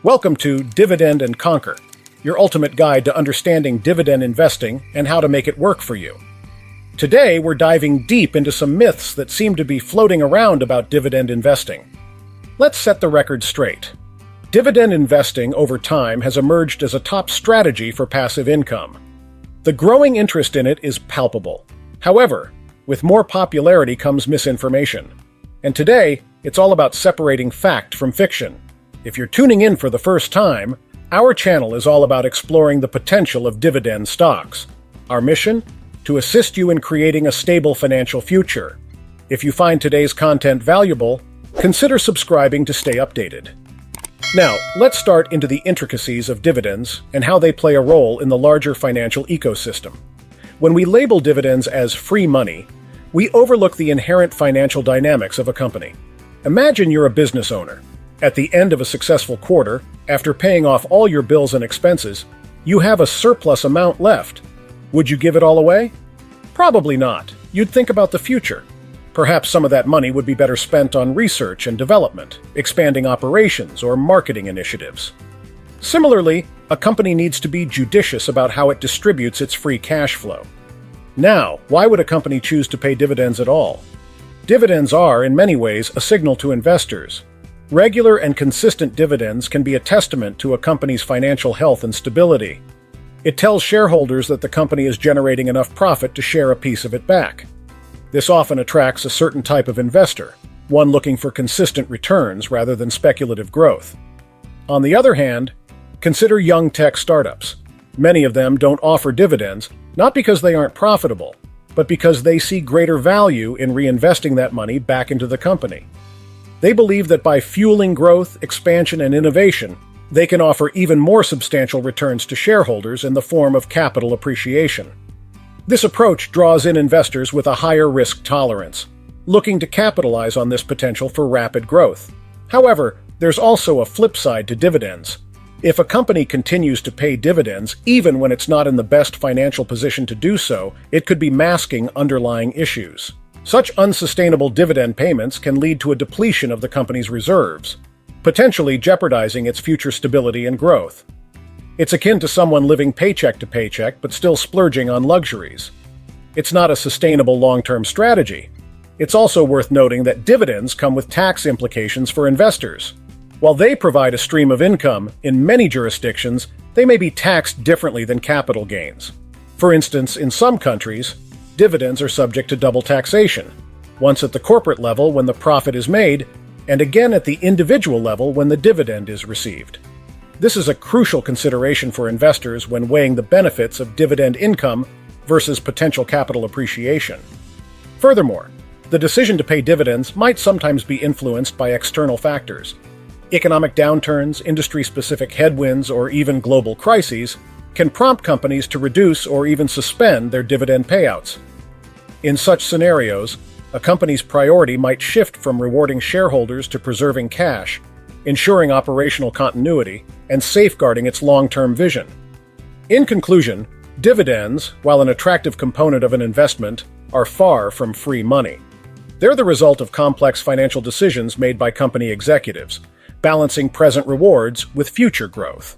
Welcome to Dividend and Conquer, your ultimate guide to understanding dividend investing and how to make it work for you. Today, we're diving deep into some myths that seem to be floating around about dividend investing. Let's set the record straight. Dividend investing over time has emerged as a top strategy for passive income. The growing interest in it is palpable. However, with more popularity comes misinformation. And today, it's all about separating fact from fiction. If you're tuning in for the first time, our channel is all about exploring the potential of dividend stocks. Our mission? To assist you in creating a stable financial future. If you find today's content valuable, consider subscribing to stay updated. Now, let's start into the intricacies of dividends and how they play a role in the larger financial ecosystem. When we label dividends as free money, we overlook the inherent financial dynamics of a company. Imagine you're a business owner. At the end of a successful quarter, after paying off all your bills and expenses, you have a surplus amount left. Would you give it all away? Probably not. You'd think about the future. Perhaps some of that money would be better spent on research and development, expanding operations, or marketing initiatives. Similarly, a company needs to be judicious about how it distributes its free cash flow. Now, why would a company choose to pay dividends at all? Dividends are, in many ways, a signal to investors. Regular and consistent dividends can be a testament to a company's financial health and stability. It tells shareholders that the company is generating enough profit to share a piece of it back. This often attracts a certain type of investor, one looking for consistent returns rather than speculative growth. On the other hand, consider young tech startups. Many of them don't offer dividends, not because they aren't profitable, but because they see greater value in reinvesting that money back into the company. They believe that by fueling growth, expansion, and innovation, they can offer even more substantial returns to shareholders in the form of capital appreciation. This approach draws in investors with a higher risk tolerance, looking to capitalize on this potential for rapid growth. However, there's also a flip side to dividends. If a company continues to pay dividends even when it's not in the best financial position to do so, it could be masking underlying issues. Such unsustainable dividend payments can lead to a depletion of the company's reserves, potentially jeopardizing its future stability and growth. It's akin to someone living paycheck to paycheck but still splurging on luxuries. It's not a sustainable long-term strategy. It's also worth noting that dividends come with tax implications for investors. While they provide a stream of income, in many jurisdictions, they may be taxed differently than capital gains. For instance, in some countries, dividends are subject to double taxation, once at the corporate level when the profit is made, and again at the individual level when the dividend is received. This is a crucial consideration for investors when weighing the benefits of dividend income versus potential capital appreciation. Furthermore, the decision to pay dividends might sometimes be influenced by external factors. Economic downturns, industry-specific headwinds, or even global crises can prompt companies to reduce or even suspend their dividend payouts. In such scenarios, a company's priority might shift from rewarding shareholders to preserving cash, ensuring operational continuity, and safeguarding its long-term vision. In conclusion, dividends, while an attractive component of an investment, are far from free money. They're the result of complex financial decisions made by company executives, balancing present rewards with future growth.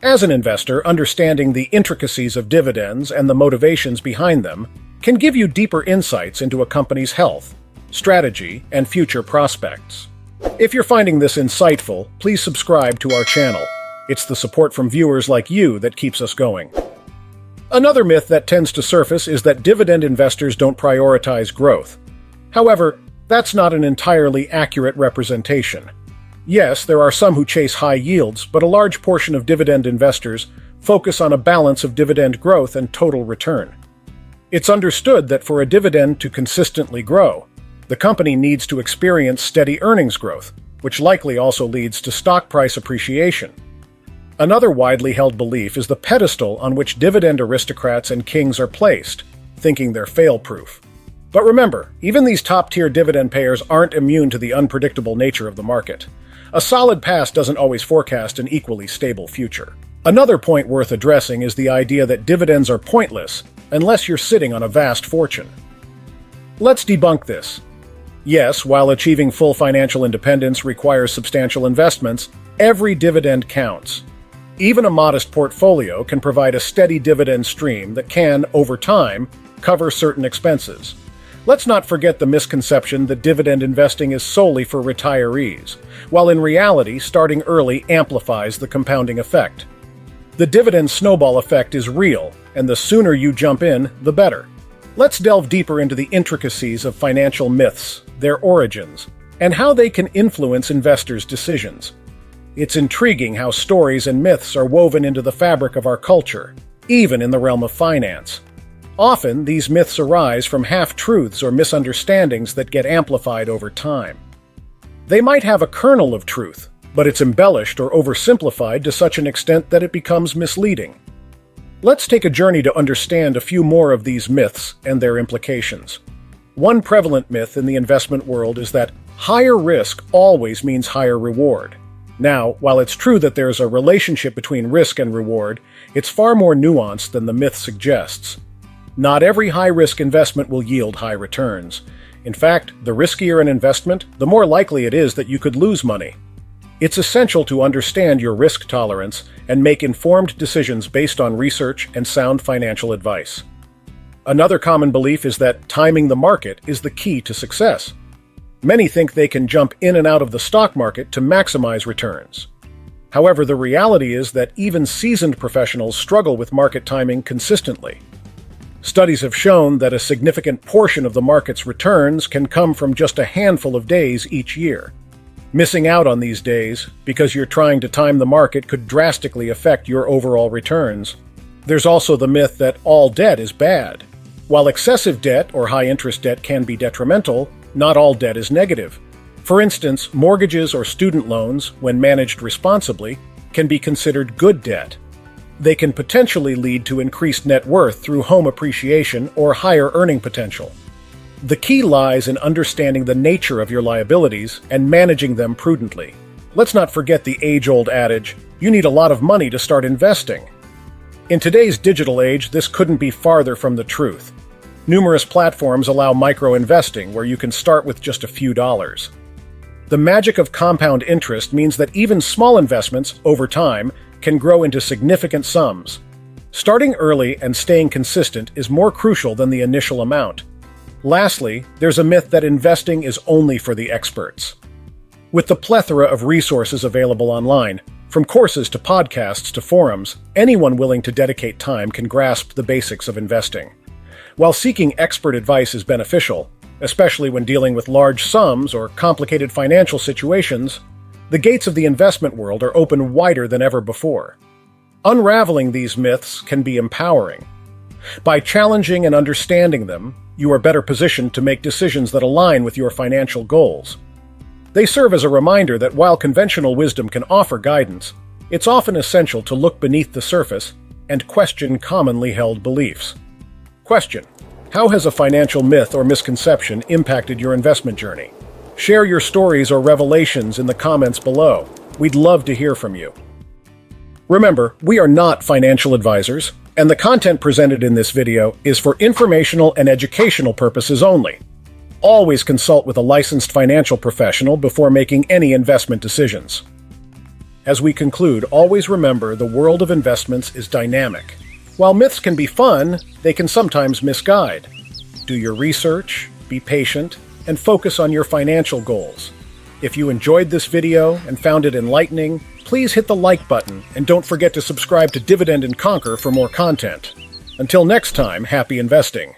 As an investor, understanding the intricacies of dividends and the motivations behind them can give you deeper insights into a company's health, strategy, and future prospects. If you're finding this insightful, please subscribe to our channel. It's the support from viewers like you that keeps us going. Another myth that tends to surface is that dividend investors don't prioritize growth. However, that's not an entirely accurate representation. Yes, there are some who chase high yields, but a large portion of dividend investors focus on a balance of dividend growth and total return. It's understood that for a dividend to consistently grow, the company needs to experience steady earnings growth, which likely also leads to stock price appreciation. Another widely held belief is the pedestal on which dividend aristocrats and kings are placed, thinking they're fail-proof. But remember, even these top-tier dividend payers aren't immune to the unpredictable nature of the market. A solid past doesn't always forecast an equally stable future. Another point worth addressing is the idea that dividends are pointless unless you're sitting on a vast fortune. Let's debunk this. Yes, while achieving full financial independence requires substantial investments, every dividend counts. Even a modest portfolio can provide a steady dividend stream that can, over time, cover certain expenses. Let's not forget the misconception that dividend investing is solely for retirees, while in reality, starting early amplifies the compounding effect. The dividend snowball effect is real, and the sooner you jump in, the better. Let's delve deeper into the intricacies of financial myths, their origins, and how they can influence investors' decisions. It's intriguing how stories and myths are woven into the fabric of our culture, even in the realm of finance. Often, these myths arise from half-truths or misunderstandings that get amplified over time. They might have a kernel of truth, but it's embellished or oversimplified to such an extent that it becomes misleading. Let's take a journey to understand a few more of these myths and their implications. One prevalent myth in the investment world is that higher risk always means higher reward. Now, while it's true that there's a relationship between risk and reward, it's far more nuanced than the myth suggests. Not every high-risk investment will yield high returns. In fact, the riskier an investment, the more likely it is that you could lose money. It's essential to understand your risk tolerance and make informed decisions based on research and sound financial advice. Another common belief is that timing the market is the key to success. Many think they can jump in and out of the stock market to maximize returns. However, the reality is that even seasoned professionals struggle with market timing consistently. Studies have shown that a significant portion of the market's returns can come from just a handful of days each year. Missing out on these days, because you're trying to time the market, could drastically affect your overall returns. There's also the myth that all debt is bad. While excessive debt or high-interest debt can be detrimental, not all debt is negative. For instance, mortgages or student loans, when managed responsibly, can be considered good debt. They can potentially lead to increased net worth through home appreciation or higher earning potential. The key lies in understanding the nature of your liabilities and managing them prudently. Let's not forget the age-old adage, you need a lot of money to start investing. In today's digital age, this couldn't be farther from the truth. Numerous platforms allow micro-investing where you can start with just a few dollars. The magic of compound interest means that even small investments, over time, can grow into significant sums. Starting early and staying consistent is more crucial than the initial amount. Lastly, there's a myth that investing is only for the experts. With the plethora of resources available online, from courses to podcasts to forums, anyone willing to dedicate time can grasp the basics of investing. While seeking expert advice is beneficial, especially when dealing with large sums or complicated financial situations, the gates of the investment world are open wider than ever before. Unraveling these myths can be empowering. By challenging and understanding them, you are better positioned to make decisions that align with your financial goals. They serve as a reminder that while conventional wisdom can offer guidance, it's often essential to look beneath the surface and question commonly held beliefs. Question: how has a financial myth or misconception impacted your investment journey? Share your stories or revelations in the comments below. We'd love to hear from you. Remember, we are not financial advisors, and the content presented in this video is for informational and educational purposes only. Always consult with a licensed financial professional before making any investment decisions. As we conclude, always remember the world of investments is dynamic. While myths can be fun, they can sometimes misguide. Do your research, be patient, and focus on your financial goals. If you enjoyed this video and found it enlightening, please hit the like button and don't forget to subscribe to Dividend and Conquer for more content. Until next time, happy investing!